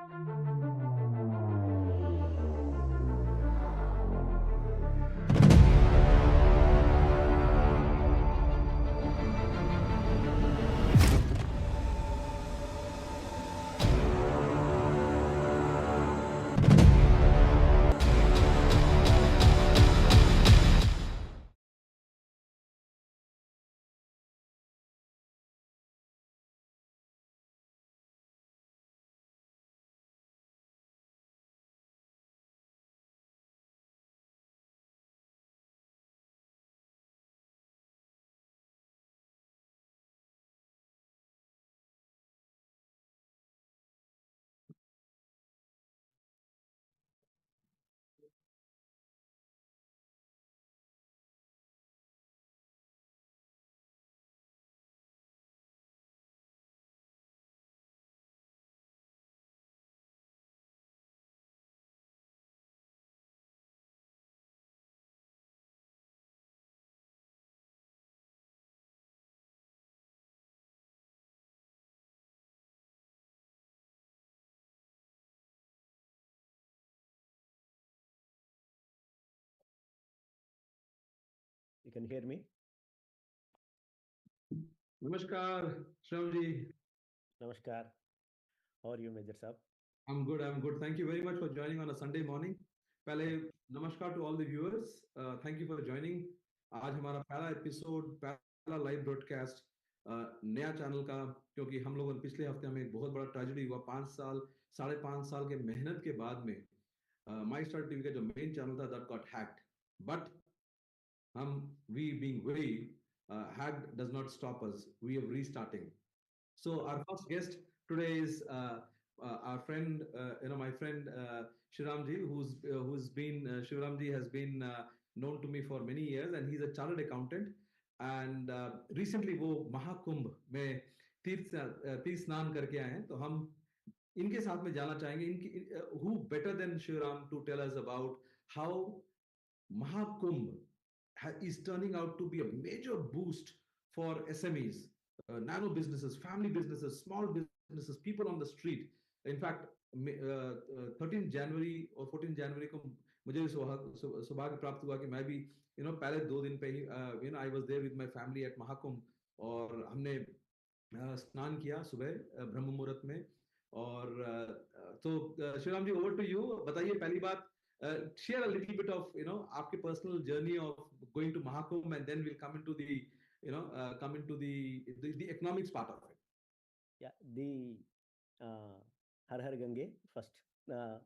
You can hear me? Namaskar, Shramji. Namaskar. How are you, Major Saab? I'm good. I'm good. Thank you very much for joining on a Sunday morning. पहले नमस्कार to all the viewers. Thank you for joining. आज हमारा पहला episode, पहला live broadcast नया channel का, क्योंकि हम लोगों ने पिछले हफ्ते हमें एक बहुत बड़ा ट्रेजेडी हुआ। 5 साल, 5.5 साल के मेहनत के बाद में माई स्टार्ट टीवी का जो मेन चैनल था that got hacked, but we being very hacked does not stop us. We are restarting. So our first guest today is our friend, my friend Shriramji, who's been Shriramji has been known to me for many years, and he's a chartered accountant. And recently, वो महाकुंभ में तीर्थ स्नान करके आए हैं, तो हम इनके साथ में जाना चाहेंगे। इनकी who better than Shriram to tell us about how Mahakumbh is turning out to be a major boost for SMEs, nano businesses, family businesses, small businesses, people on the street. In fact, 13 January or 14 January को मुझे सौभाग्य प्राप्त हुआ कि मैं भी पहले 2 दिन पे ही I was there with my family at Mahakumbh, और हमने स्नान किया सुबह ब्रह्म मुहूर्त में। और तो Shriram ji, over to you. बताइए पहली बात, share a little bit of आपके personal journey of going to Mahakumbh, and then we'll come into the come into the economics part of it. Yeah, the Har Har Gange first. Uh,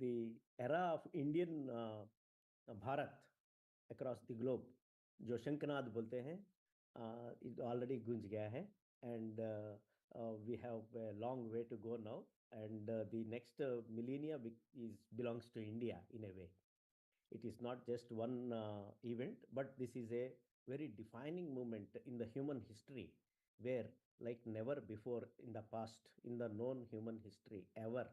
the era of Indian Bharat across the globe, जो शंखनाद बोलते हैं, it already गूंज गया है, and we have a long way to go now, and the next millennia belongs to India in a way. It is not just one event, but this is a very defining moment in the human history where, like never before in the past, in the known human history, ever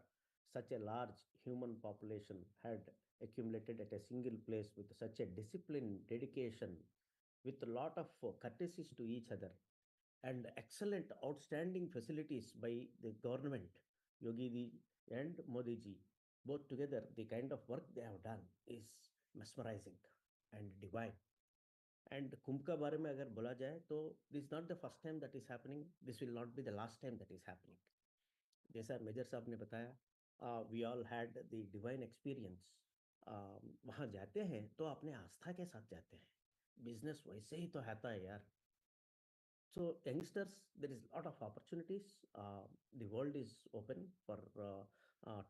such a large human population had accumulated at a single place with such a discipline, dedication, with a lot of courtesies to each other, and excellent, outstanding facilities by the government, Yogi ji and Modi ji. Both together, the kind of work they have done is mesmerizing and divine. And कुंभ का बारे में अगर बोला जाए तो this is not the first time that is happening. This will not be the last time that is happening. जैसा major साहब ने बताया, we all had the divine experience. वहाँ जाते हैं तो अपने आस्था के साथ जाते हैं. बिजनेस वैसे ही तो होता है यार. So youngsters, there is a lot of opportunities. The world is open for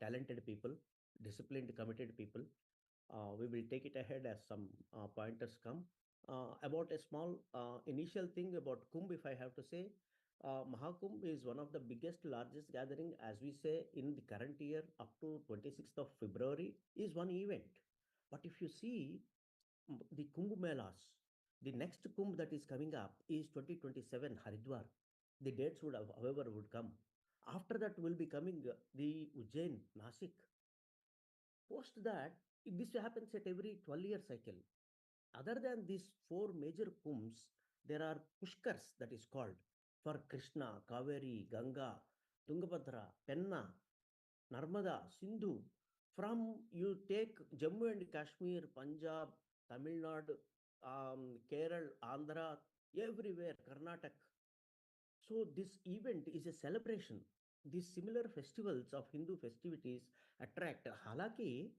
talented people, disciplined, committed people. We will take it ahead as some pointers come. About a small initial thing about Kumbh, if I have to say, Mahakumbh is one of the biggest, largest gathering, as we say, in the current year up to 26th of February is one event. But if you see the Kumbh Melas, the next Kumbh that is coming up is 2027 Haridwar. The dates would have, however, would come. After that will be coming the Ujjain, Nasik. Post that, this happens at every 12-year cycle. Other than these four major kumbhs, there are pushkars that is called for Krishna, Kaveri, Ganga, Tungabhadra, Penna. Narmada, Sindhu. From you take Jammu and Kashmir, Punjab, Tamil Nadu, Kerala, Andhra, everywhere, Karnataka. So this event is a celebration. These similar festivals of Hindu festivities attract. Halaki,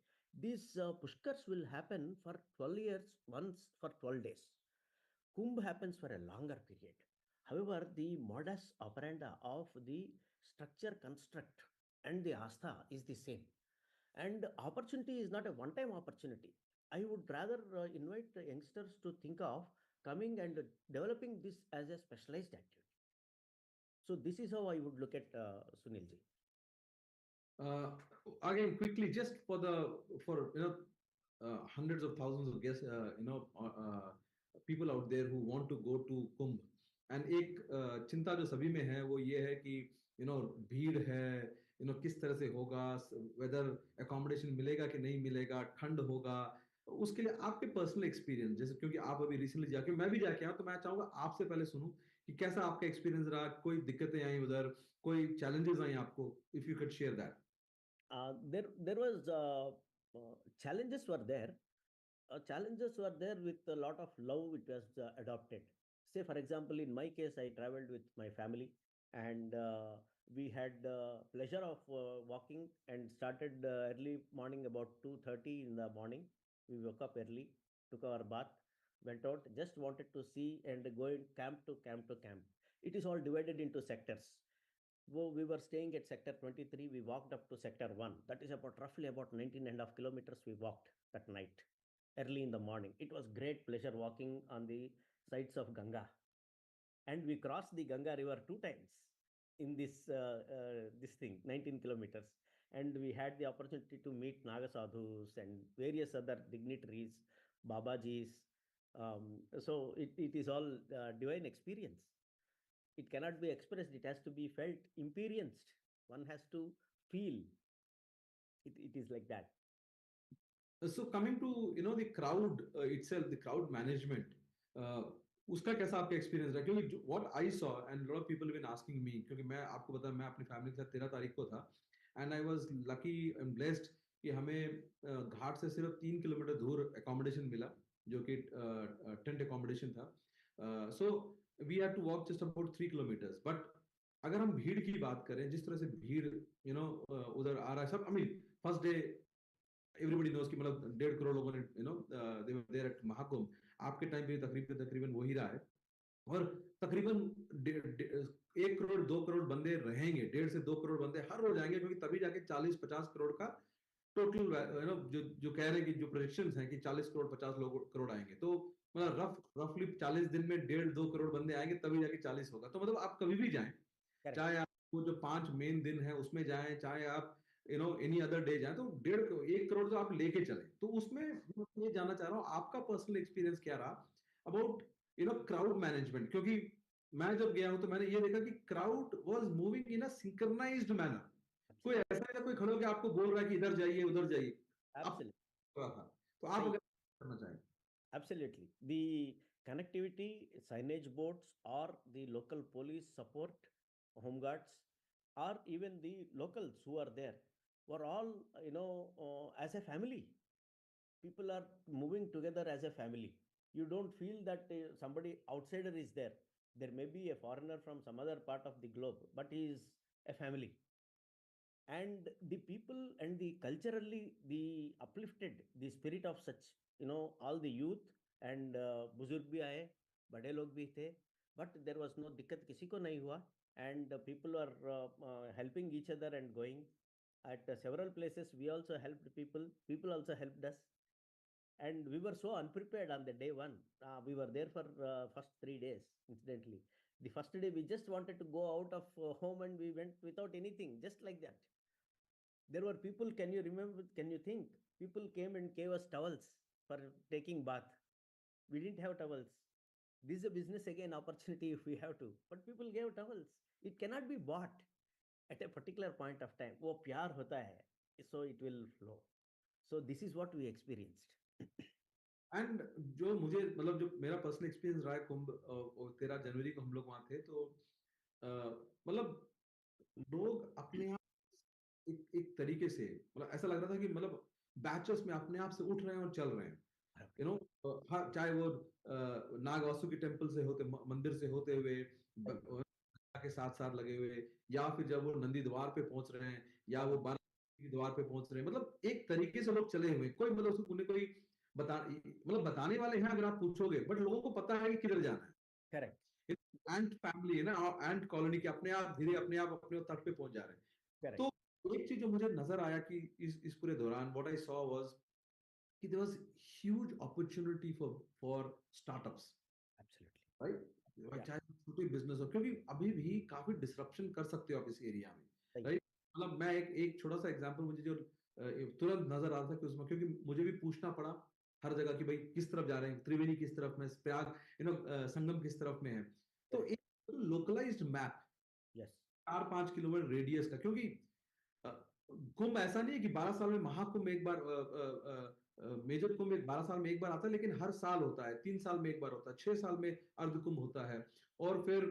these pushkars will happen for 12 years once for 12 days. Kumbh happens for a longer period. However, the modus operandi of the structure construct and the astha is the same. And opportunity is not a one time opportunity. I would rather invite the youngsters to think of coming and developing this as a specialized activity. So this is how I would look at Sunilji. Uh, Again, quickly, just for hundreds of thousands of guests, people out there who want to go to Kumbh, and एक चिंता जो सभी में है वो ये है कि भीड़ है, किस तरह से होगा, वेदर अकोमोडेशन मिलेगा कि नहीं मिलेगा, ठंड होगा, उसके लिए आपके पर्सनल एक्सपीरियंस, जैसे क्योंकि आप अभी रिसेंटली जाके, मैं भी जाके आया, तो मैं चाहूंगा आपसे पहले सुनूं कि कैसा आपका एक्सपीरियंस रहा, कोई दिक्कतें आई उधर, कोई चैलेंजेस आई आपको, if you CAD share that. There was challenges were there. Challenges were there with a lot of love. It was adopted. Say for example, in my case, I traveled with my family, and we had pleasure of walking and started early morning about 2:30 in the morning. We woke up early, took our bath, went out. Just wanted to see and going camp to camp to camp. It is all divided into sectors. We were staying at sector 23. We walked up to sector 1. That is about roughly about 19 and a half kilometers we walked that night, early in the morning. It was great pleasure walking on the sides of Ganga. And we crossed the Ganga river 2 times in this thing, 19 kilometers. And we had the opportunity to meet Nagasadhus and various other dignitaries, Babajis. So it is all divine experience. It cannot be expressed, it has to be felt, experienced. One has to feel. It is like that. So coming to the crowd itself, the crowd management, uh, उसका कैसा आपका experience रहा, क्योंकि what I saw and lot of people have been asking me, क्योंकि मैं आपको पता मैं अपनी फैमिली के साथ 13 तारीख को था, and I was lucky and blessed कि हमें घाट से सिर्फ 3 किलोमीटर दूर अकोमोडेशन मिला, जो कि टेंट अकोमोडेशन था. So we had to walk just about 3 kilometres. But अगर हम भीड़ की बात करें, जिस तरह से भीड़ उधर आ रहा है सब, I mean first day everybody knows कि मतलब 1.5 करोड़ लोगों ने दे वर देयर एट महाकुंभ. आपके टाइम पे तकरीबन तकरीबन वही रहा है, और तकरीबन 1 करोड़ 2 करोड़ बंदे रहेंगे, 1.5 से 2 करोड़ बंदे हर रोज आएंगे, क्योंकि तभी जाके 40-50 करोड़ का टोटल जो कह रहे हैं कि जो प्रोजेक्शंस हैं कि 40 करोड़ 50 लोग करोड़ आएंगे, तो मतलब रफली 40 दिन में 1.5-2 करोड़ बंदे आएंगे, तभी जाके 40 होगा. तो मतलब आप कभी भी जाएं, चाहे आप वो जो 5 मेन दिन है उसमें जाएं, चाहे आप एनी अदर डे जाए, तो 1.5 1 करोड़ तो आप लेके चले. तो उसमें मैं ये जानना चाह रहा हूँ आपका पर्सनल एक्सपीरियंस क्या रहा अबाउट क्राउड मैनेजमेंट, क्योंकि मैं जब गया हूं तो मैंने ये देखा कि crowd was moving in a synchronised manner. कोई ऐसा नहीं था कोई खड़े होकर आपको बोल रहा है कि इधर जाइए उधर जाइए. आप Absolutely. था, तो आप अगर करना चाहें. Absolutely. The connectivity, signage boards, or the local police support, home guards, or even the locals who are there, were all, as a family. People are moving together as a family. You don't feel that somebody outsider is there. There may be a foreigner from some other part of the globe, but he is a family. And the people and the culturally the uplifted the spirit of such, all the youth and buzurg bhi aaye, bade log bhi the, but there was no dikkat kisi ko nahi hua. And people are helping each other and going at several places. We also helped people, people also helped us. And we were so unprepared on the day one. We were there for first 3 days. Incidentally, the first day we just wanted to go out of home, and we went without anything, just like that. There were people, can you remember, can you think, people came and gave us towels for taking bath. We didn't have towels. This is a business again opportunity if we have to, but people gave towels. It cannot be bought at a particular point of time. वो प्यार होता है, so it will flow. So this is what we experienced. And जो मुझे मतलब जो मेरा personal experience रहा है कुंभ, 13 जनवरी को हम लोग वहां थे, तो मतलब लोग अपने एक तरीके से मतलब ऐसा लग रहा था कि मतलब बैचेस में अपने आप से उठ रहे हैं और चल रहे हैं, यू नो। हर चाहे वो नाग वासुकी टेम्पल से होते मंदिर से होते हुए के साथ साथ लगे हुए, या फिर जब वो नंदी द्वार पे पहुंच रहे हैं, या वो बाराणसी के द्वार पे पहुंच रहे हैं, मतलब एक तरीके से लोग चले हुए हैं। कोई मतलब उसको उन्हें कोई बताने वाले हैं अगर आप पूछोगे, बट लोगों को पता है कि किधर जाना है। करेक्ट। एंट फैमिली है ना, एंट कॉलोनी के अपने आप धीरे अपने आप अपने तट पे पहुंच जा रहे हैं। करेक्ट। तो एक चीज जो मुझे नजर आया कि इस पूरे दौरान व्हाट आई सॉ वाज कि there was huge opportunity for startups, absolutely. Right. या चाहे छोटे बिजनेस हो, क्योंकि अभी भी काफी डिसरप्शन कर सकते हो आप इस एरिया में, सही है। राइट। मतलब मैं एक छोटा सा एग्जांपल मुझे जो तुरंत नजर आ रहा था कि उसमें, क्योंकि मुझे भी पूछना पड़ा हर जगह कि भाई किस तरफ जा रहे हैं, त्रिवेणी किस तरफ में, प्रयाग संगम किस तरफ में है। तो करेक्ट। एक localised map yes. 4-5 kilometre radius का, क्योंकि अ, कुंभ ऐसा नहीं है कि 12 साल में महाकुंभ एक बार, मेजर कुंभ एक 12 साल में एक बार आता है, लेकिन हर साल होता है, 3 साल में एक बार होता है, 6 साल में अर्ध कुंभ होता है। और फिर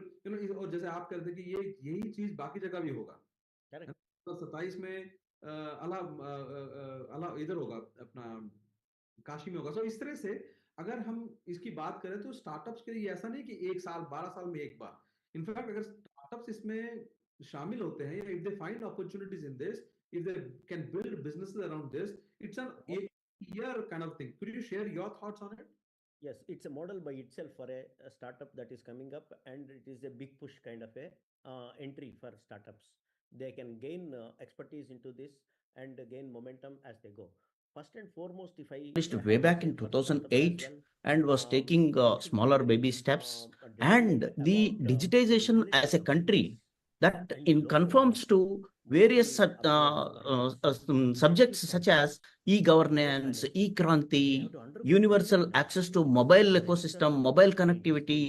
और जैसे आप कहते हैं कि ये यही चीज बाकी जगह भी होगा, करेक्ट। 27 में अला इधर होगा अपना, काशी में होगा। सो इस तरह से अगर हम इसकी बात करें तो स्टार्टअप्स के लिए ऐसा नहीं कि एक साल 12 साल में एक बार। इनफैक्ट अगर स्टार्टअप्स इसमें शामिल होते हैं, if they find opportunities in this, if they can build businesses around this, it's an year kind of thing. Could you share your thoughts on it? Yes, it's a model by itself for a startup that is coming up, and it is a big push kind of a entry for startups. They can gain expertise into this and gain momentum as they go. First and foremost, if I Established way have to back say in for the startups as 2008 well, and was taking it should be smaller very baby steps. And dedicated the about digitization business as a fundamentals country that and in local conforms knowledge, to various multiple approach formats, subjects incentive such structures, as e-governance, co-finance. They have e-kranti, to undergo universal training access to mobile digital ecosystem, mobile skills connectivity,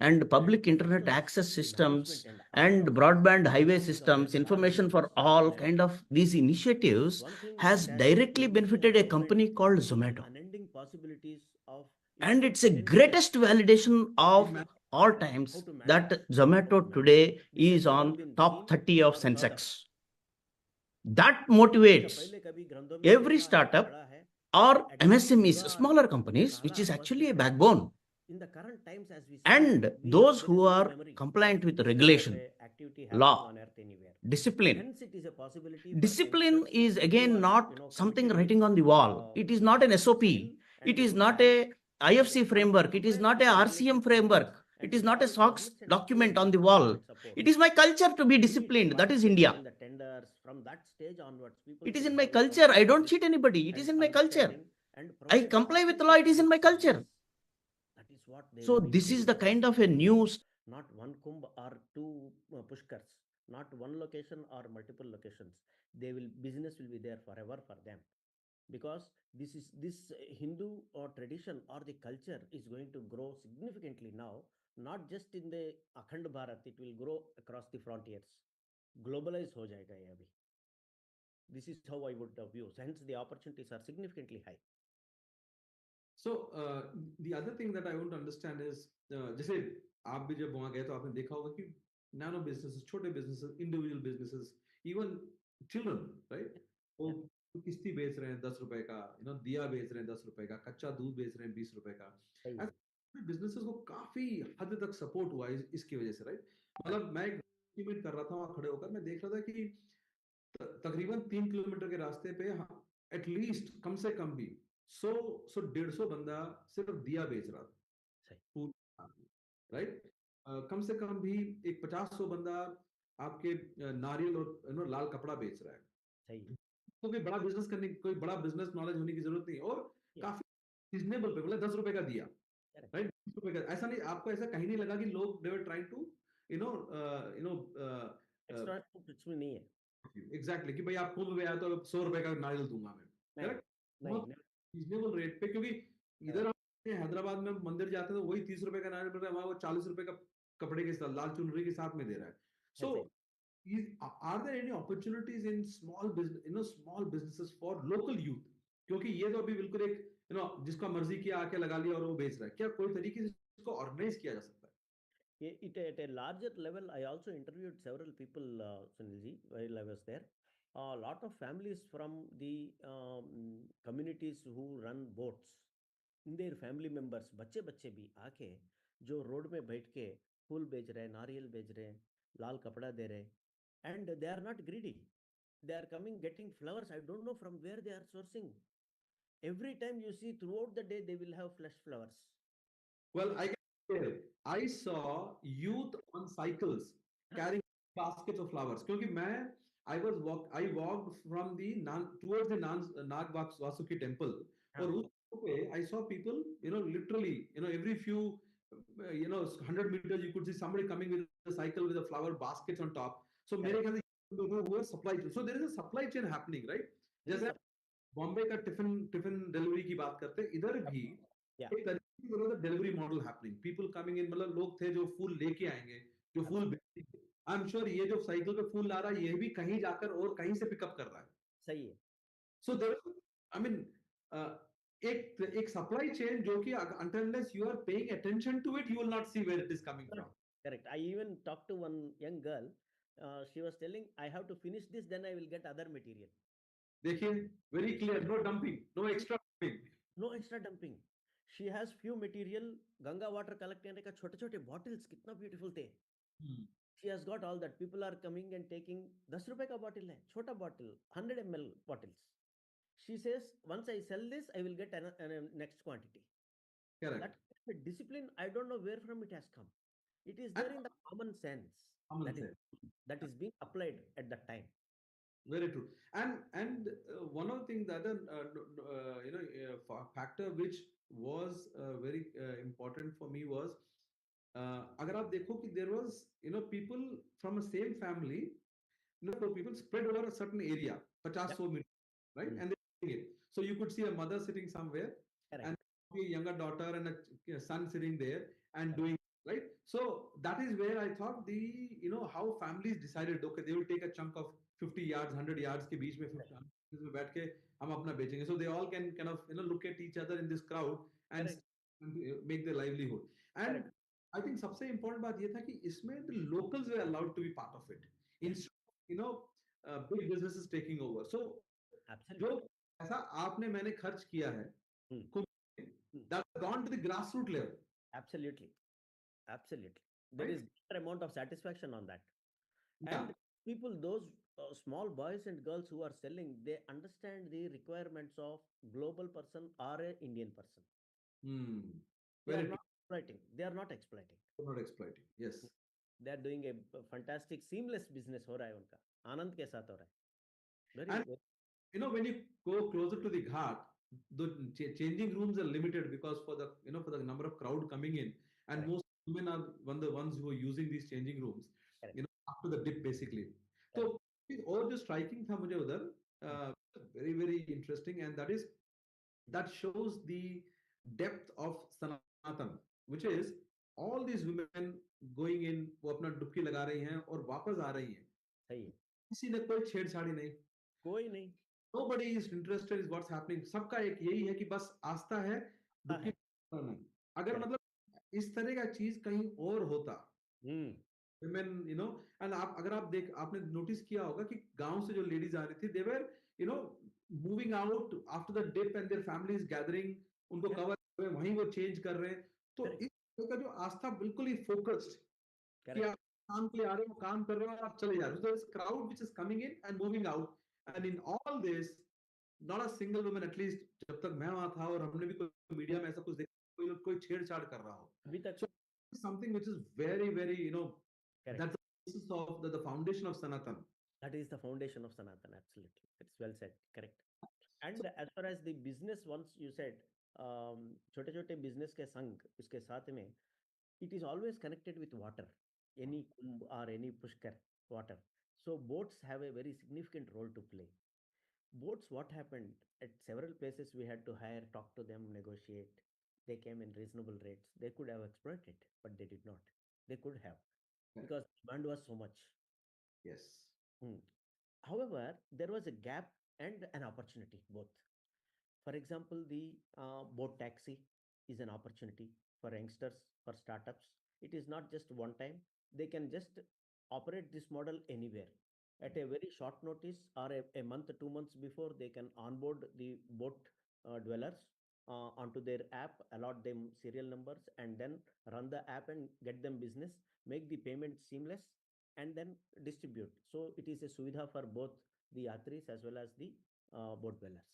and public and internet systems access management systems, and all and of it broadband highway belongs on a systems, large information for infrastructure all level. kind of these This is initiatives one thing has that has directly created an benefited a environment company called with Zomato. unending possibilities of its And it's a potential. greatest validation of In all How times to manage, that how to Zomato manage. today This has is never on been top seen 30 of or heard of. Sensex. That इसका motivates पहले कभी ग्रंथों में every देखा है, startup पढ़ा है, or adapting MSMEs, your smaller companies, which kala is was actually a different. backbone. In the current times as we speak, And we have those very who little are memory of compliant with the this kind of regulation, a activity happening law, on earth anywhere. discipline. Hence it is a possibility for Discipline youngsters is who again are not something committed with writing on the wall. It is not an skill SOP. It and is good not talent a and IFC are framework. It is compliant not with a the RCM regulatory frameworks framework. It and is not a all SOX permits and document on approvals the that wall. government supports, It is my culture to be be it disciplined. That is participation India. in the tenders. From that stage onwards, people It is should in my have a culture. I compliance don't with cheat anybody. It is and in my culture. understanding and I provide comply with the law. It opportunities is in my for culture. others. That is what they So will be this is able the to kind of possibly a deliver. new Not one kumbh or two pushkars, not one location or multiple locations. They will business will be there forever for them, because this Hindu or tradition or the culture is going to grow significantly now. Not just in the Akhand Bharat, it will grow across the frontiers. Globalize ho jayega ye abhi. This is how I would view. Hence, the opportunities are significantly high. So the other thing that I want to understand is जैसे आप भी जब वहां गए तो आपने देखा होगा कि नैनो बिजनेसेस, छोटे businesses, individual businesses, even children, right, वो Yeah, किस्ती बेच रहे हैं 10 रुपए का, दिया बेच रहे हैं 10 रुपए का, कच्चा दूध बेच रहे हैं 20 रुपए का। सही है। ऐसे बिजनेसेस को काफी हद तक सपोर्ट हुआ है इसकी वजह से, राइट। Correct. मतलब मैं एक एस्टिमेट कर रहा था वहां खड़े होकर, मैं देख रहा था कि तकरीबन 3 किलोमीटर के रास्ते पे एटलीस्ट कम से कम भी 100 150 बंदा सिर्फ दिया बेच रहा सही। था, राइट। कम से कम भी एक 50-100 बंदा आपके नारियल और लाल कपड़ा बेच रहा है। सही है। तो कोई बड़ा बिजनेस करने की, कोई बड़ा बिजनेस नॉलेज होने की जरूरत नहीं है, और Yes, काफी रिजनेबल पे, मतलब 10 रुपए का दिया, correct. राइट। 10 रुपए का, ऐसा नहीं, आपको ऐसा कहीं नहीं लगा कि लोग they were trying to you know you know extra कुछ भी नहीं है। एग्जैक्टली कि भाई आप कुंभ में आए तो 100 रुपए का नारियल दूंगा मैं, नहीं, करेक्ट। नहीं, बहुत नहीं। रीजनेबल रेट पे, क्योंकि इधर हम हैदराबाद में मंदिर जाते हैं तो वही 30 रुपए का नारियल मिल रहा है, वहां वो 40 रुपए का कपड़े के साथ, लाल चुनरी के साथ में दे रहा है। सो ऐसे ही। Are there any opportunities in small business, small businesses for local youth, क्योंकि ये तो अभी बिल्कुल एक जिसका मर्जी किया आके लगा लिया और वो बेच रहा है, क्या कोई तरीके से इसको ऑर्गेनाइज किया जा सकता है? It at a larger level, I also interviewed several people, Sunilji, while I was there. A lot of families from the communities who run boats, in their family members, बच्चे बच्चे भी आके जो रोड में बैठ के फूल बेच रहे हैं, नारियल बेच रहे हैं, लाल कपड़ा दे रहे हैं, and they are not greedy. They are coming getting flowers. I don't know from where they are sourcing. Every time you see throughout the day, they will have fresh flowers. Well, I can tell. I saw youth on cycles carrying baskets of flowers. क्योंकि I walked from the towards the Nag Vasuki temple. हाँ, और उस पे I saw people, literally, every few, 100 meters, you could see somebody coming with a cycle with a flower baskets on top. So मेरे correct. ख्याल से who are supply chain. So there is a supply chain happening, right? There is जैसे a, Bombay का tiffin tiffin delivery की बात करते हैं, इधर भी yeah, एक तरीके से delivery model happening, people coming in, मतलब लोग थे जो फूल लेके आएंगे, जो फूल बेचेंगे। आई एम श्योर ये जो साइकिल पे फूल ला रहा है, ये भी कहीं जाकर और कहीं से पिकअप कर रहा है। सही है। सो देयर, आई मीन, एक एक सप्लाई चेन जो कि until unless you are paying attention to it, you will not see where it is coming Correct. from. Correct. I even talked to one young girl. She was telling, I have to finish this, then I will get other material. देखिए, very clear, no dumping, no See, extra dumping. no extra dumping. She has few material, Ganga water collect करने का छोटे छोटे bottles कितना beautiful थे. She has got all that. People are coming and taking 10 रुपए का bottle है, छोटा bottle, 100 ml bottles. She says, once I sell this, I will get an next quantity. Correct. That kind of discipline, I don't know where from it has come. It is there in the common sense. Common that is sense. that is being applied at that time. Very true. And one of the things, the other factor which was very important for me was, अगर आप देखो कि there was, people from a same family, people spread over a certain area, 50 Yep. 100 meters, right? Mm. And they're doing it. So you could see a mother sitting somewhere, Correct. and a younger daughter and a son sitting there and Correct. doing, right? So that is where I thought how families decided, okay, they will take a chunk of 50 yards, 100 yards के बीच में 50 में बैठ के हम अपना बेचेंगे. So they all can kind of, look at each other in this crowd and Correct. make their livelihood. And Correct. I think सबसे important बात ये था कि इसमें the locals were allowed to be part of it. Instead of, big businesses taking over. So Absolutely. जो ऐसा आपने मैंने खर्च किया है, Hmm. that's gone to the grassroots level. Absolutely. Absolutely. There Right? is great amount of satisfaction on that. Yeah. And people, those small boys and girls who are selling, they understand the requirements of global person or a Indian person. They Very are true. not exploiting. They are not exploiting. Not exploiting. Yes. They are doing a fantastic seamless business हो रहा है उनका, आनंद के साथ हो रहा है. Very, And very when you go closer to the ghat, the changing rooms are limited because for the for the number of crowd coming in, and Correct. most women are the ones who are using these changing rooms. Correct. After the dip basically. So और जो striking था मुझे उधर, very very interesting, and that shows the depth of Sanatan, which is all these women going in, वो अपना डुबकी लगा रही हैं और वापस आ रही हैं. सही है. किसी ने कोई छेड़छाड़ी नहीं. कोई नहीं. Nobody is interested in what's happening. सबका एक यही है कि बस आस्था है, डुबकी लगाना है. अगर Correct. मतलब इस तरह का चीज कहीं और होता, Hmm. women, and अगर आपने नोटिस किया होगा कि गांव से जो लेडीज आ रही थी, they were, moving out after the dip and their families gathering, उनको कवर कर रहे हैं, वहीं वो चेंज कर रहे हैं. तो Correct. इस तरह का जो आस्था बिल्कुल ही फोकस्ड कि Correct. आप काम के लिए आ रहे हो, काम कर रहे हो और आप चले जा रहे हो. So this crowd which is coming in and moving out, and in all this, not a single woman, at least जब तक मैं वहां था और हमने भी कोई मीडिया में ऐसा कुछ देखा, कोई छेड़छाड़ कर रहा हो. अभी तक. So something which is very very, Correct. that's the basis of the foundation of Sanatan. That is the foundation of Sanatan. Absolutely. It's well said. Correct. And as far as the business, once you said, छोटे छोटे business के संग इसके साथ में, it is always connected with water, any kumbh or any pushkar, water. So boats have a very significant role to play. Boats, what happened at several places, we had to hire, talk to them, negotiate. They came in reasonable rates. They could have exploited, but they did not. They could have, because demand was so much. Yes. However, there was a gap and an opportunity both. For example, the boat taxi is an opportunity for youngsters, for startups. It is not just one time. They can just operate this model anywhere. at a very short notice or a month, 2 months before, they can onboard the boat dwellers onto their app, allot them serial numbers, and then run the app and get them business, make the payment seamless, and then distribute. So it is a suvidha for both the yatris as well as the boat dwellers.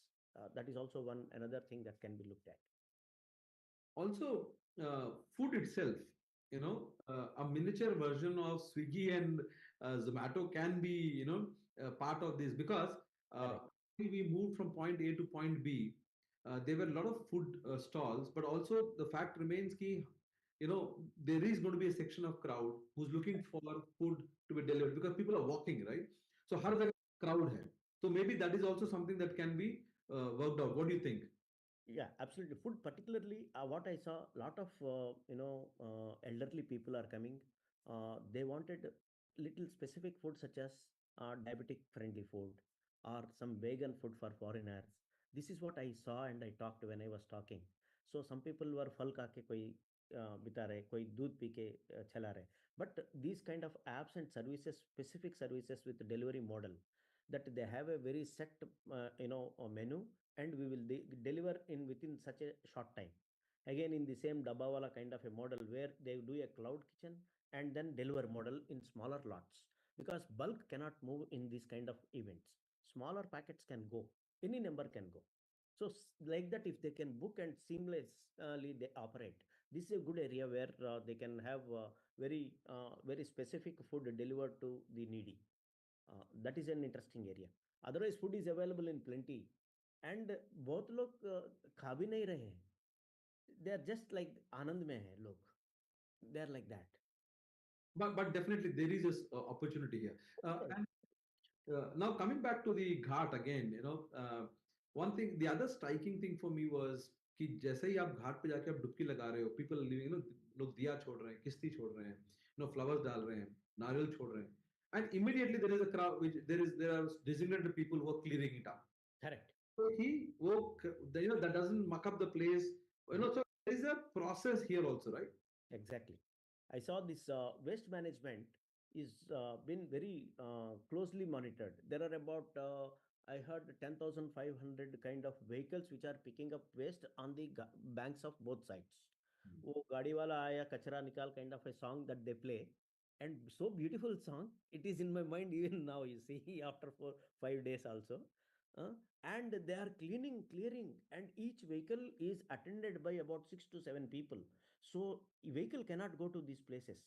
That is also one another thing that can be looked at. Also, food itself, a miniature version of Swiggy and Zomato can be, part of this because uh, Correct. we moved from point A to point B. There were a lot of food stalls, but also the fact remains ki, there is going to be a section of crowd who's looking for food to be delivered because people are walking, right? So, how the crowd hai. So maybe that is also something that can be worked out. What do you think? Yeah, absolutely. Food, particularly, what I saw, lot of elderly people are coming. They wanted little specific food such as diabetic friendly food or some vegan food for foreigners. This is what I saw and I talked when I was talking. So some people were फल खा के कोई बिता रहे, कोई दूध P के चला रहे. But these kind of apps and services, specific services with delivery model, that they have a very set menu, and we will deliver in within such a short time. Again, in the same dabawala kind of a model where they do a cloud kitchen and then deliver model in smaller lots, because bulk cannot move in these kind of events. Smaller packets can go, any number can go. So like that, if they can book and seamlessly they operate, this is a good area where they can have very specific food delivered to the needy. That is an interesting area. Otherwise, food is available in plenty, and बहुत लोग खा भी नहीं रहे हैं. They are just like आनंद में है लोग. They are like that. But definitely there is this opportunity here. Correct. And now coming back to the ghat again, one thing, the other striking thing for me was कि जैसे ही आप घाट पे जाके आप डुबकी लगा रहे हो, people living, लोग दिया छोड़ रहे हैं, किश्ती छोड़ रहे हैं, flowers डाल रहे हैं, नारियल छोड़ रहे हैं, and immediately there is a crowd, which there are designated people who are clearing it up. Correct. So that doesn't muck up the place, so there is a process here also, right? Exactly. I saw this waste management is been very closely monitored. There are about I heard 10,500 kind of vehicles which are picking up waste on the banks of both sides. वो गाड़ी वाला आया कचरा निकाल kind of a song that they play, and so beautiful song. It is in my mind even now. You see, after 4 5 days also. Uh, and they are clearing, and each vehicle is attended by about 6 to 7 people. So vehicle cannot go to these places.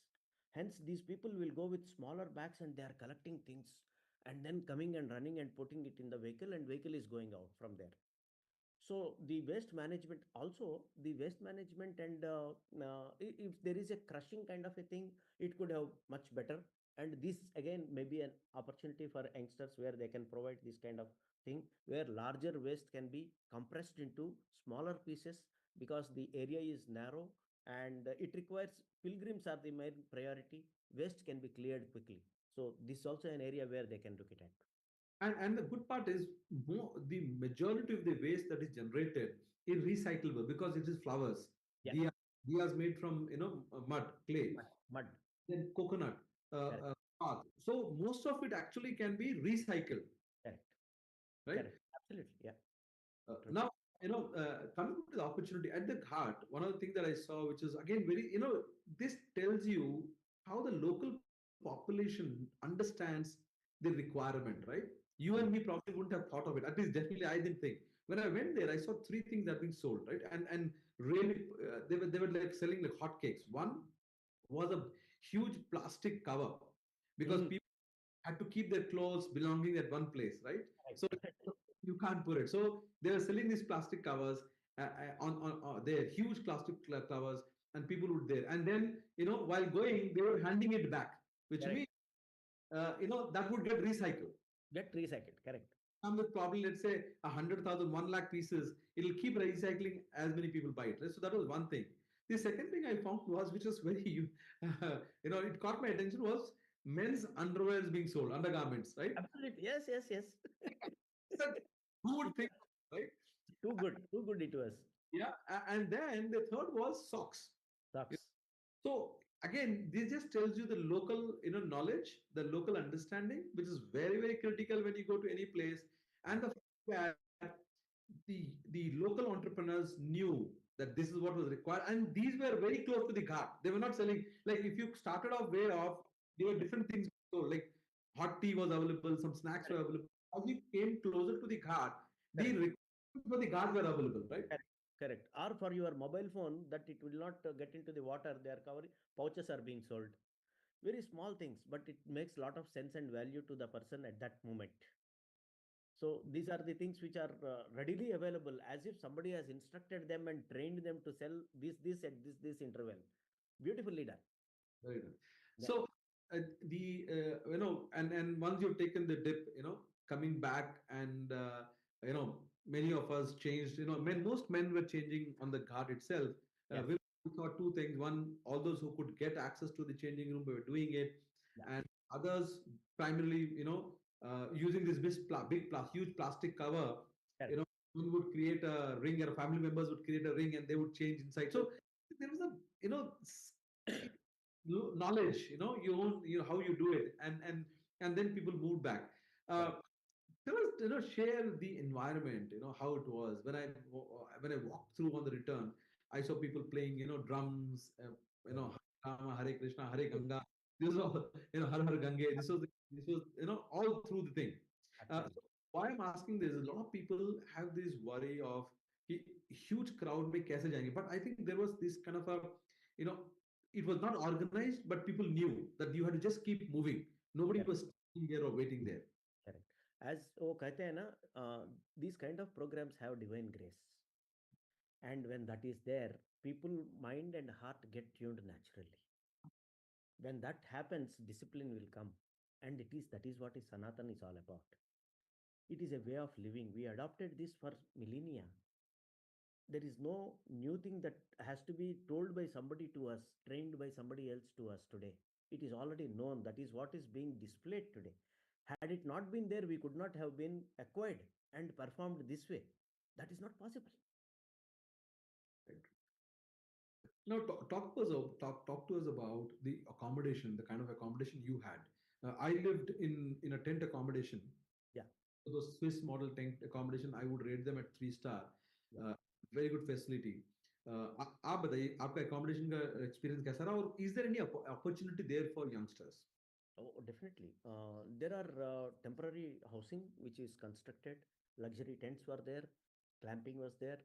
Hence, these people will go with smaller bags and they are collecting things and then coming and running and putting it in the vehicle, and vehicle is going out from there. So the waste management also, the waste management, and if there is a crushing kind of a thing, it could have much better. And this again may be an opportunity for youngsters where they can provide this kind of thing, where larger waste can be compressed into smaller pieces, because the area is narrow and it requires pilgrims are the main priority. Waste can be cleared quickly. So this is also an area where they can look it at. And the good part is the majority of the waste that is generated is recyclable because it is flowers. Yeah. Diya, diyas made from mud, clay, Mud. then coconut, Correct. cloth. So most of it actually can be recycled, Correct. right? Correct. Absolutely. Yeah. True. Now, coming to the opportunity at the Ghat, one of the things that I saw, which is again very, this tells you how the local population understands the requirement, right? You and me probably wouldn't have thought of it. At least, definitely, I didn't think. When I went there, I saw three things that being sold, right? And really, they were like selling like hotcakes. One was a huge plastic cover because people had to keep their clothes belonging at one place, right? So Correct. you can't put it. So they were selling these plastic covers on their huge plastic covers, and people would there. And then while going, they were handing it back, which Correct. means that would get recycled. Get recycled. Correct. Come with probably let's say 100,000, 1 lakh pieces. It'll keep recycling as many people buy it. Right? So that was one thing. The second thing I found was, which was very, it caught my attention, was men's underwear is being sold, undergarments, right? Absolutely. Yes. Yes. Yes. Who would think, right? Too good. Too good it was. Yeah, and then the third was socks. Socks. So again, this just tells you the local, knowledge, the local understanding, which is very, very critical when you go to any place. And the fact that the local entrepreneurs knew that this is what was required, and these were very close to the ghat. They were not selling, like if you started off way off, there were different things. So like hot tea was available, some snacks were available. As you came closer to the ghat, the Correct. requirements for the ghat were available, right? Correct. Correct. Or for your mobile phone, that it will not get into the water. They are covering, pouches are being sold. Very small things, but it makes a lot of sense and value to the person at that moment. So these are the things which are readily available, as if somebody has instructed them and trained them to sell this at this interval. Beautifully done. Very good. Yeah. So the and once you've taken the dip, coming back and many of us changed. Most men were changing on the ghat itself. Yes. We saw two things. One, all those who could get access to the changing room were doing it, Yeah. and others primarily, using this huge plastic cover. You Correct. know, one would create a ring, or family members would create a ring, and they would change inside. So there was a knowledge, how you do it, and then people moved back. uh, Correct. Tell us, share the environment, how it was when I walked through on the return. I saw people playing, drums, Hare Rama, Hare Krishna, Hare Ganga. This was all, Har Har Gange. This was all through the thing. Absolutely. So why I'm asking this is, a lot of people have this worry of कि huge crowd में कैसे जाएंगे, but I think there was this kind of a, you know it was not organized, but people knew that you had to just keep moving. Nobody Correct. was sitting there or waiting there. Correct. As वो कहते हैं ना, these kind of programs have divine grace, and when that is there, people mind and heart get tuned naturally. When that happens, discipline will come, and it is that is what is Sanatan is all about. It is a way of living. We adopted this for millennia. There is no new thing that has to be told by somebody to us, trained by somebody else to us today. It is already known. That is what is being displayed today. Had it not been there, we could not have been acquired and performed this way. That is not possible. Right. Now, talk to us about the accommodation, the kind of accommodation you had. I lived in a tent accommodation. Yeah. So those Swiss model tent accommodation, I would rate them at 3 star. Yeah. Very good facility. आप बताइए, आपका accommodation का experience कैसा रहा, और is there any opportunity there for youngsters? Oh, definitely. There are temporary housing which is constructed. Luxury tents were there. Clamping was there.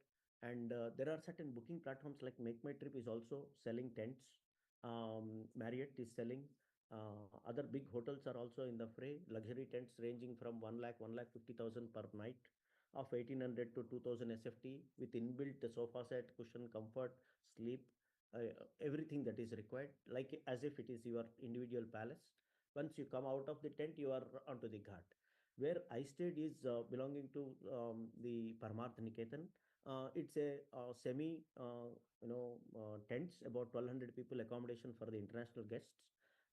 And there are certain booking platforms like Make My Trip is also selling tents. Marriott is selling. Other big hotels are also in the fray. Luxury tents ranging from 1 lakh, 1,50,000 per night, of 1,800 to 2,000 SFT, with inbuilt sofa set, cushion, comfort, sleep, everything that is required, like as if it is your individual palace. Once you come out of the tent, you are onto the ghat. Where I stayed is belonging to the Parmarth Niketan. It's a semi, tents, about 1,200 people accommodation for the international guests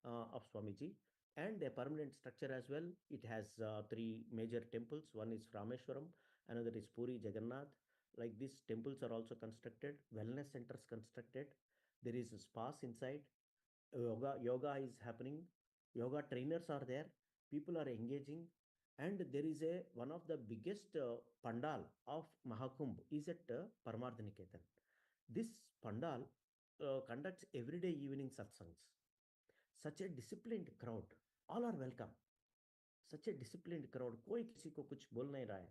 of Swamiji, and a permanent structure as well. It has three major temples. One is Rameshwaram, another is Puri Jagannath. Like these temples are also constructed, wellness centers constructed. There is spas inside. Yoga is happening. Yoga trainers are there. People are engaging, and there is a one of the biggest pandal of Mahakumbh is at Paramarth Niketan. This pandal conducts everyday evening satsangs. Such a disciplined crowd, all are welcome. Such a disciplined crowd, कोई किसी को कुछ बोल नहीं रहा है,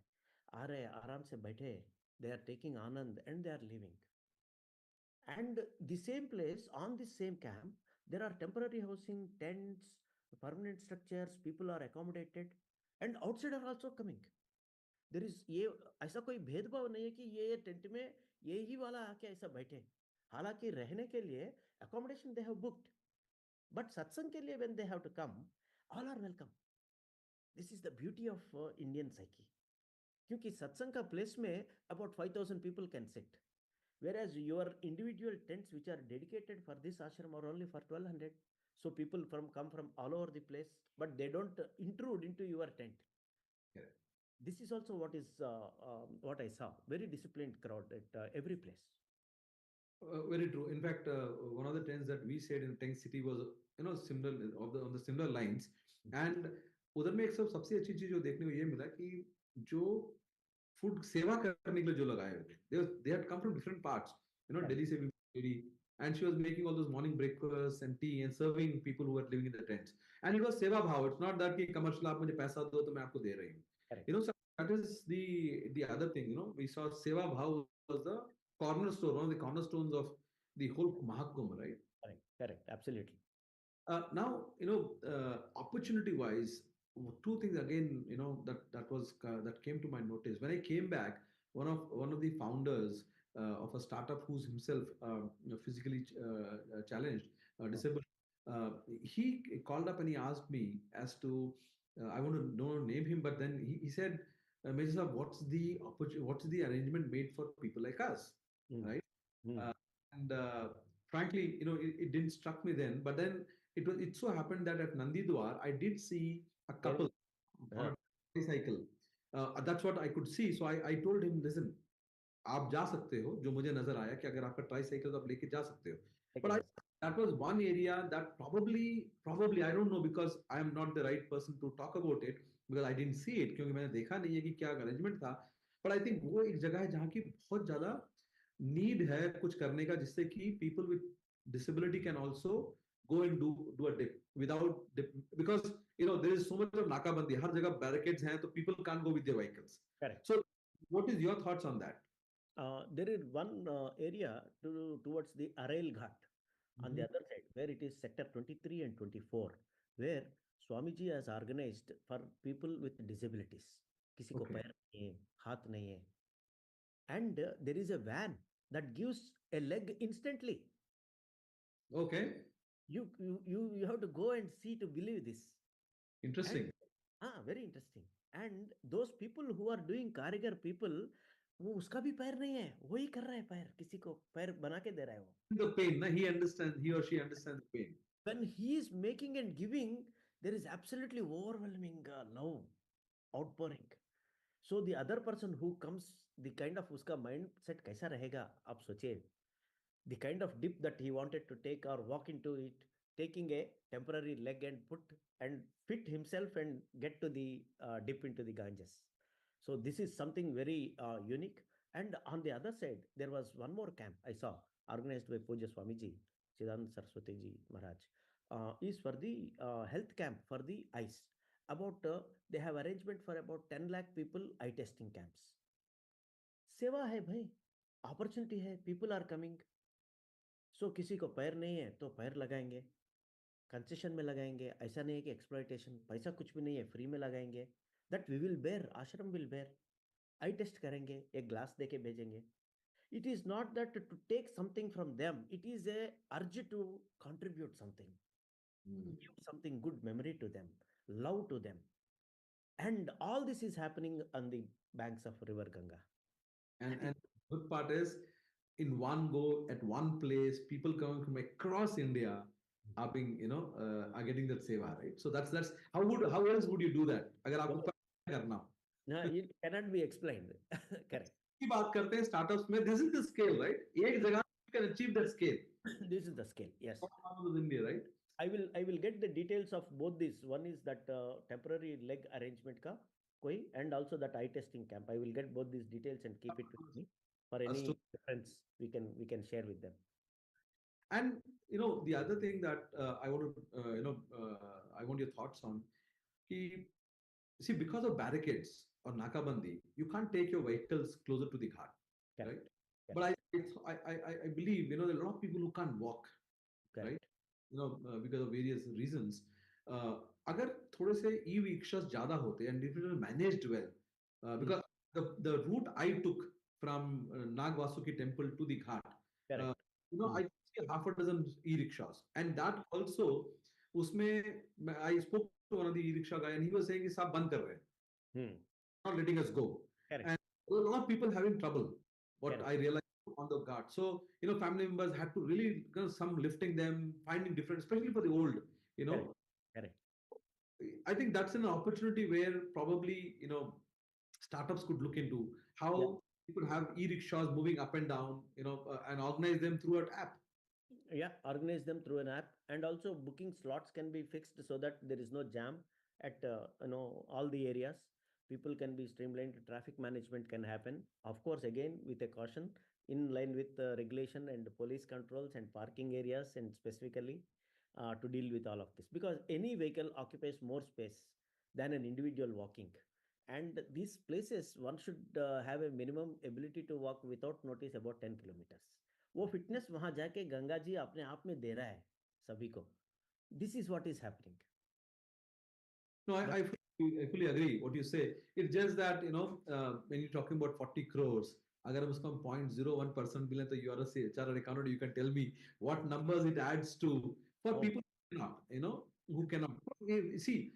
आ रहे आराम से बैठे, they are taking anand and they are leaving. And the same place, on this same camp, there are temporary housing, tents, permanent structures, people are accommodated, and outside are also coming. There is ये ऐसा कोई भेदभाव नहीं है कि ये tent में ये ही वाला आके ऐसा बैठे. हालांकि रहने के लिए accommodation they have booked, but satsang के लिए when they have to come, all are welcome. This is the beauty of Indian psyche. क्योंकि सत्संग का प्लेस में about 5,000 people can sit, whereas your individual tents which are dedicated for this ashram are only for 1,200. So people come from all over the place, but they don't intrude into your tent. Correct. This is also what I saw. Very disciplined crowd at every place. Very true. In fact, one of the trends that we said in Tank City was, similar of the on the similar lines. And उधर में एक सबसे अच्छी चीज जो देखने को ये मिला कि जो फूड सेवा करने के लिए जो लगाए हुए थे, they had come from different parts. Correct. Delhi से भी lady, and she was making all those morning breakfasts and tea and serving people who were living in the tents. And it was सेवा भाव. It's not that कि commercial आप मुझे पैसा दो तो मैं आपको दे रही हूँ. Correct. So that is the other thing. We saw seva bhav was the cornerstone, one of the cornerstones of the whole Mahakumbh, right? Correct. Correct. Absolutely. Now, opportunity wise, two things again, that came to my notice when I came back. One of the founders of a startup who's himself physically challenged, disabled, he called up and he asked me as to, I want to name him, but then he said, Major Saab, what's the arrangement made for people like us, right? Uh, and frankly, it didn't struck me then, but then it so happened that at Nandidwar, I did see a couple on a tricycle. That's what I could see. So I told him, listen, आप जा सकते हो, जो मुझे नजर आया कि अगर आपका ट्राइसाइकिल तो आप लेके जा सकते हो. But that was one area that probably I don't know, because I am not the right person to talk about it, because I didn't see it, क्योंकि मैंने देखा नहीं है कि क्या अरेंजमेंट था. But I think वो एक जगह है जहाँ की बहुत ज्यादा नीड है कुछ करने का, जिससे कि people with disability can also go and do a dip without dip, because there is so much of nakabandi, हर जगह barricades हैं, so people can't go with their vehicles. Correct. So what is your thoughts on that? There is one area towards the Arail Ghat on the other side, where it is sector 23 and 24, where Swamiji has organized for people with disabilities. किसी को पैर नहीं है, हाथ नहीं है, and there is a van that gives a leg instantly. Okay. You have to go and see to believe this. Interesting. Very interesting. And those people who are doing कारीगर people, वो उसका भी पैर नहीं है, वही कर रहा है पैर, किसी को पैर बना के दे रहा है वो. The pain, he or she understands the pain. When he is making and giving, there is absolutely overwhelming love outpouring. So the other person who comes, the kind of उसका mindset कैसा रहेगा, आप सोचिए. The kind of dip that he wanted to take or walk into it, taking a temporary leg and put and fit himself and get to the dip into the Ganges. So this is something very unique. And on the other side, there was one more camp I saw organized by Puja Swamiji, Chidanand Saraswati Ji Maharaj, is for the health camp for the eyes. About they have arrangement for about 10 lakh people eye testing camps. सेवा है भाई, opportunity है, people are coming. So किसी को पैर नहीं है तो पैर लगाएंगे, कंसेशन में लगाएंगे. ऐसा नहीं है कि एक्सप्लॉइटेशन, पैसा कुछ भी नहीं है, फ्री में लगाएंगे. दैट वी विल बेयर, आश्रम विल बेयर. आई टेस्ट करेंगे, एक ग्लास दे के भेजेंगे. It is not that to take something from them, it is a urge to contribute something, give something good memory to them, love to them. And all this is happening on the banks of river Ganga. And good part is, in one go at one place, people coming from across India are being, are getting that seva, right? So that's how else would you do that? अगर आपको पता करना, No, it cannot be explained. Correct. की बात करते हैं startups में, this is the scale, right? एक जगह you can achieve that scale. This is the scale, yes. All India, right? I will get the details of both these. One is that temporary leg arrangement ka koi, and also that eye testing camp. I will get both these details and keep it with me for any reference we can share with them. And the other thing that I want to I want your thoughts on. See, because of barricades or nakabandi, you can't take your vehicles closer to the ghat, right? But I believe there are a lot of people who can't walk, right? Because of various reasons. अगर थोड़े से e-rickshaws ज़्यादा होते and if it was managed well, because the route I took from Nagvasuki temple to the ghat, I see half a dozen e-rickshaws, and that also उसमें I spoke to one of the e-rickshaw guy and he was saying कि सब बंद कर रहे हैं, not letting us go. Correct. And a lot of people having trouble. What I realized on the ghat. So, family members had to really, some lifting them, finding different, especially for the old, Correct. I think that's an opportunity where probably, startups could look into how you could have e-rickshaws moving up and down, and organize them through an app. Yeah, organize them through an app, and also booking slots can be fixed so that there is no jam at all the areas. People can be streamlined. Traffic management can happen, of course, again with a caution, in line with regulation and police controls and parking areas, and specifically to deal with all of this, because any vehicle occupies more space than an individual walking. And these places, one should have a minimum ability to walk without notice about 10 kilometers. वो fitness वहां जाके गंगा जी अपने आप में दे रहा है सभी को. This is what is happening. No, I fully agree what you say. It's just that, when you're talking about 40 crores, अगर हम उसको हम 0.01% भी लें तो you are a chartered accountant, you can tell me what numbers it adds to for people who cannot, who cannot. See,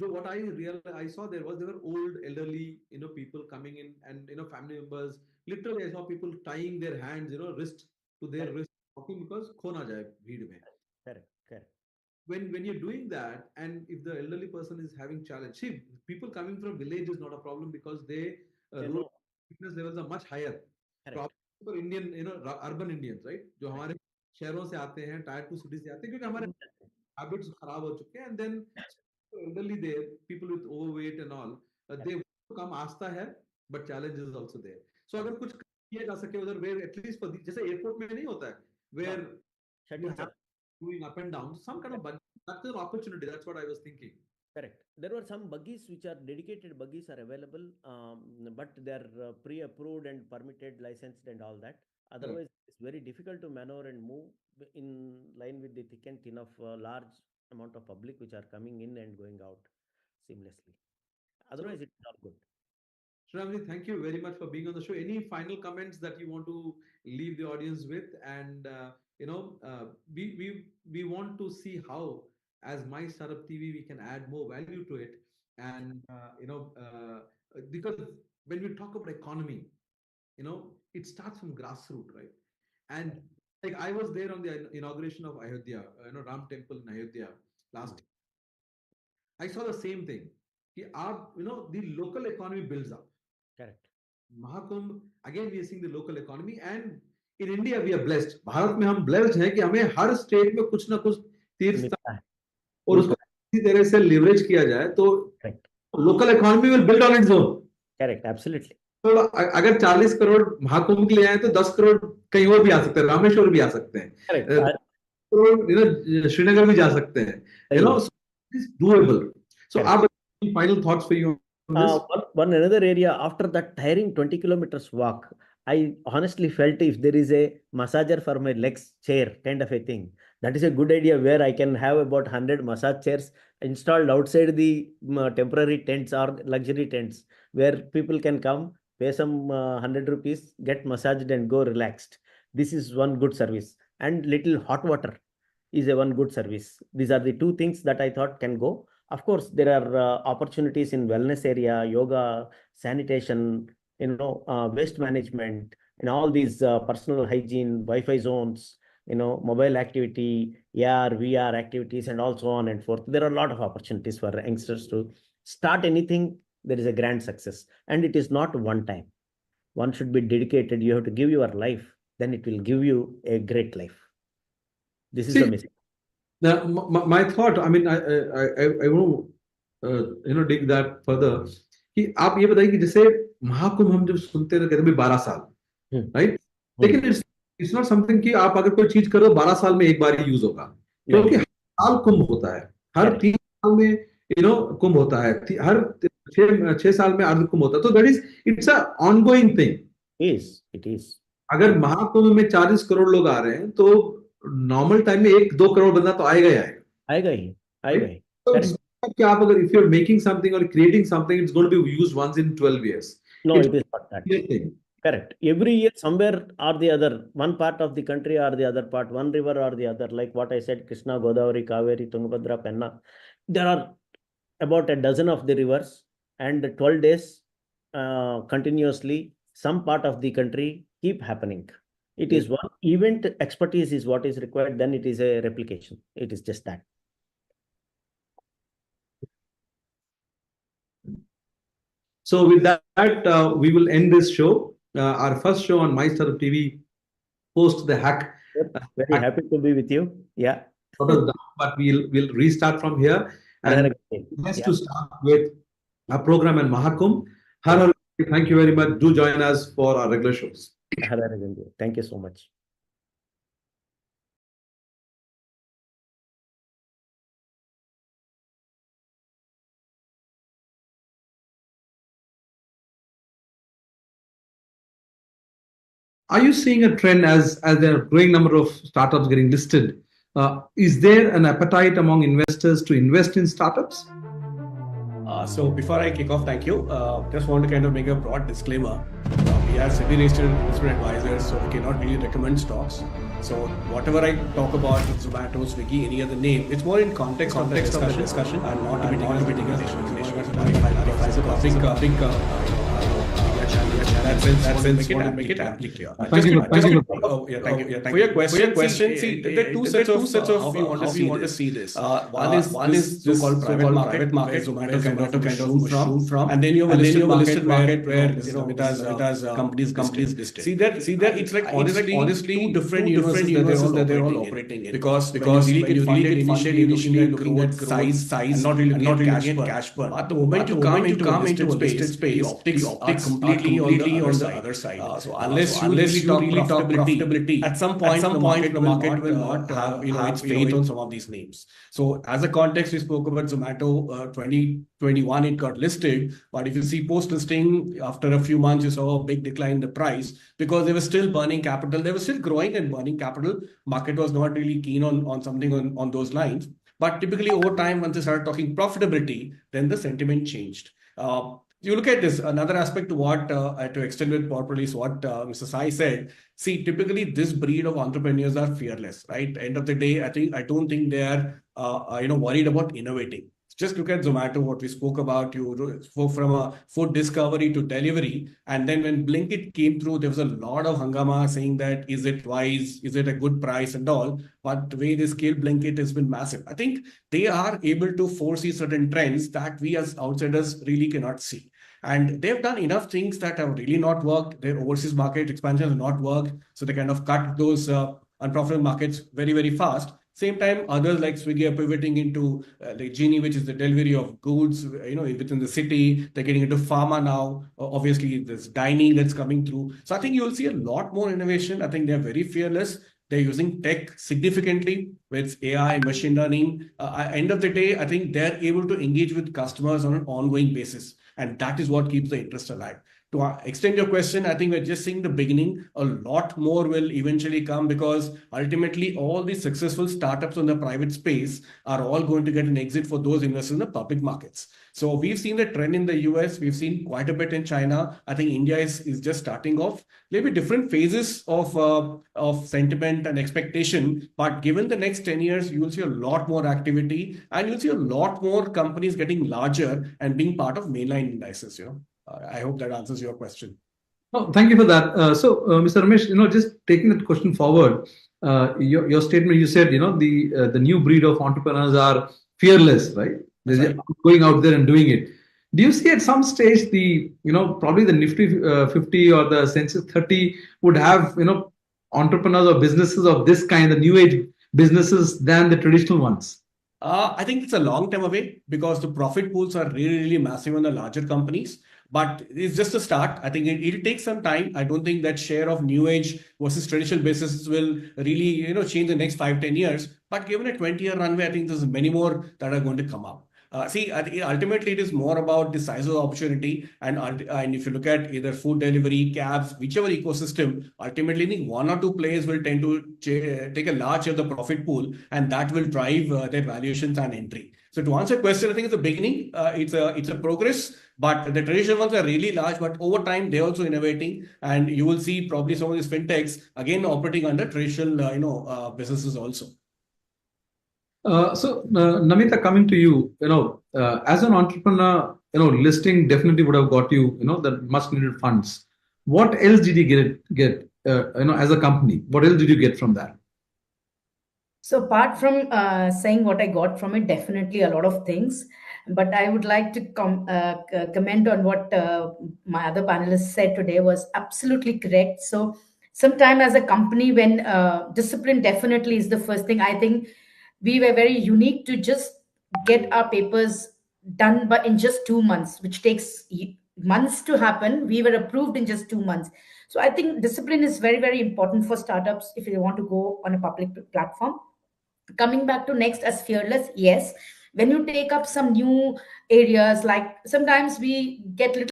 what I saw there were old, elderly, people coming in, and, family members. Literally, I saw people tying their hands, wrist to their Correct. wrist, walking because खो ना जाए भीड़ में. Correct. When you're doing that, and if the elderly person is having challenge, see, people coming from village is not a problem because they They rural know. fitness levels are much higher. Correct. Problem for Indian, urban Indians, right, जो हमारे शहरों से आते हैं, tier 2 cities से आते हैं, क्योंकि हमारे habits खराब हो चुके हैं, and then elderly there, people with overweight and all, they want to come, आस्था है, but challenge is also there. So अगर कुछ किया जा सके उधर, where at least for जैसे एयरपोर्ट में नहीं होता है, where you have going up and down, some kind of buggy, that's an opportunity. That's what I was thinking. Correct. There were some buggies which are dedicated buggies are available, but they are pre-approved and permitted, licensed, and all that. Otherwise, it's very difficult to maneuver and move in line with the thick and thin of large amount of public which are coming in and going out seamlessly. Otherwise, it's all good. Shramji, thank you very much for being on the show. Any final comments that you want to leave the audience with? And we want to see how, as My Startup TV, we can add more value to it. And because when we talk about economy, it starts from grassroots, right? And like I was there on the inauguration of Ayodhya, Ram Temple in Ayodhya last year. I saw the same thing. The local economy builds up. Correct. Mahakumbh, again we are seeing the local economy, and in India we are blessed. Bharat में हम blessed हैं कि हमें हर state में कुछ ना कुछ तीर्थ स्थान और उसको इसी तरह से leverage किया जाए तो local economy will build on its own. Correct, absolutely. तो अगर 40 करोड़ महाकुंभ के लिए आए तो 10 करोड़ कहीं और भी आ सकते हैं, रामेश्वर भी आ सकते हैं, श्रीनगर भी जा सकते हैं, it's doable. So आप final thoughts for you. One another area after that tiring 20 kilometers walk, I honestly felt if there is a massager for my legs chair kind of a thing, that is a good idea, where I can have about 100 massage chairs installed outside the temporary tents or luxury tents, where people can come, pay some 100 rupees, get massaged and go relaxed. This is one good service. And little hot water is a one good service. These are the two things that I thought can go. Of course, there are opportunities in wellness area, yoga, sanitation, waste management, and all these personal hygiene, Wi-Fi zones, mobile activity, AR, VR activities, and also on and forth. There are a lot of opportunities for youngsters to start anything. There is a grand success, and it is not one time. One should be dedicated. You have to give your life, then it will give you a great life. This is the message. Now, my thought, I mean, I want to dig that further. कि आप ये बताइए कि जैसे महाकुंभ हम जब सुनते हैं कहते हैं 12 साल, राइट? लेकिन इट्स नॉट समथिंग कि आप अगर कोई चीज करो 12 साल में एक बार ही यूज होगा, क्योंकि हर साल कुंभ होता है, हर 3 साल में कुंभ होता है, हर 6 साल में अर्ध कुंभ होता है, तो that is it's a ongoing thing. It is अगर महाकुंभ में 40 करोड़ लोग आ रहे हैं तो नॉर्मल टाइम में 1-2 करोड़ बंदा तो आएगा ही. क्या आप अगर if you're making something or creating something, it's going to be used once in 12 years. No, it is not that. Correct. Every year, somewhere or the other, one part of the country or the other part, one river or the other, like what I said, Krishna, Godavari, Kaveri, Tungabhadra, Penna. There are about a dozen of the rivers, and 12 days continuously, some part of the country keep happening. It is one event, expertise is what is required, then it is a replication. It is just that. So with that, we will end this show. our first show on MyStartupTV post the hack. Yep. Very happy to be with you. Yeah. But we'll restart from here. And nice to start with a program in Mahakum. Thank you very much. Do join us for our regular shows. Thank you so much. Are you seeing a trend as there are a growing number of startups getting listed? Is there an appetite among investors to invest in startups? So before I kick off, thank you. Just want to kind of make a broad disclaimer. We are SEBI-registered investment advisors, so we cannot really recommend stocks. So whatever I talk about with Zomato, Swiggy, any other name, it's more in context of the discussion and not to be taken as that make it amply clear. Thank you. Thank you. For your question, see, there are two sets of how we want to see this. One is so-called private market, Zomato kind of shoot from, and then you have a listed market where it has companies listed. See that it's like honestly two different universes that they're all operating in. Because when you really get funded initially looking at size and not really looking at cash burn. But the moment you come into a listed space, the optics are completely on the other side. So unless you really talk profitability, at some point the market will not have its faith on some of these names. So as a context, we spoke about Zomato 2021, it got listed. But if you see post-listing, after a few months, you saw a big decline in the price because they were still burning capital. They were still growing and burning capital. Market was not really keen on something on those lines. But typically over time, once they started talking profitability, then the sentiment changed. You look at this, another aspect to what, to extend it properly, is what Mr. Sai said. See, typically this breed of entrepreneurs are fearless, right? End of the day, I don't think they are, worried about innovating. Just look at Zomato, what we spoke about, from a food discovery to delivery. And then when Blinkit came through, there was a lot of hangama saying that, is it wise? Is it a good price and all? But the way they scale Blinkit has been massive. I think they are able to foresee certain trends that we as outsiders really cannot see. And they've done enough things that have really not worked. Their overseas market expansion has not worked. So they kind of cut those unprofitable markets very, very fast. Same time, others like Swiggy are pivoting into like Genie, which is the delivery of goods, within the city. They're getting into pharma now. Obviously, there's dining that's coming through. So I think you'll see a lot more innovation. I think they're very fearless. They're using tech significantly with AI, machine learning. End of the day, I think they're able to engage with customers on an ongoing basis. And that is what keeps the interest alive. To extend your question, I think we're just seeing the beginning. A lot more will eventually come because ultimately all these successful startups in the private space are all going to get an exit for those investors in the public markets. So we've seen the trend in the US. We've seen quite a bit in China. I think India is just starting off. Maybe different phases of sentiment and expectation. But given the next 10 years, you will see a lot more activity and you'll see a lot more companies getting larger and being part of mainline indices, I hope that answers your question. Oh, thank you for that. Mr. Ramesh, just taking that question forward, your statement, you said, the new breed of entrepreneurs are fearless, right? They're going out there and doing it. Do you see at some stage probably the Nifty 50 or the Sensex 30 would have, entrepreneurs or businesses of this kind, the new age businesses than the traditional ones? I think it's a long time away because the profit pools are really, really massive on the larger companies. But it's just a start. I think it'll take some time. I don't think that share of new age versus traditional businesses will really, change the next 5-10 years. But given a 20-year runway, I think there's many more that are going to come up. I think ultimately it is more about the size of the opportunity. And if you look at either food delivery, cabs, whichever ecosystem, ultimately I think one or two players will tend to take a large share of the profit pool, and that will drive their valuations and entry. So to answer your question, I think it's the beginning. It's a progress, but the traditional ones are really large. But over time, they're also innovating, and you will see probably some of these fintechs again operating under traditional, businesses also. Namita, coming to you, as an entrepreneur, listing definitely would have got you, the much needed funds. What else did you get, as a company? What else did you get from that? So apart from saying what I got from it, definitely a lot of things. But I would like to comment on what my other panelists said today was absolutely correct. So sometime as a company, when discipline definitely is the first thing, I think we were very unique to just get our papers done, but in just 2 months, which takes months to happen. We were approved in just 2 months. So I think discipline is very, very important for startups if they want to go on a public platform. Coming back to next as fearless, yes, when you take up some new areas, like sometimes we get little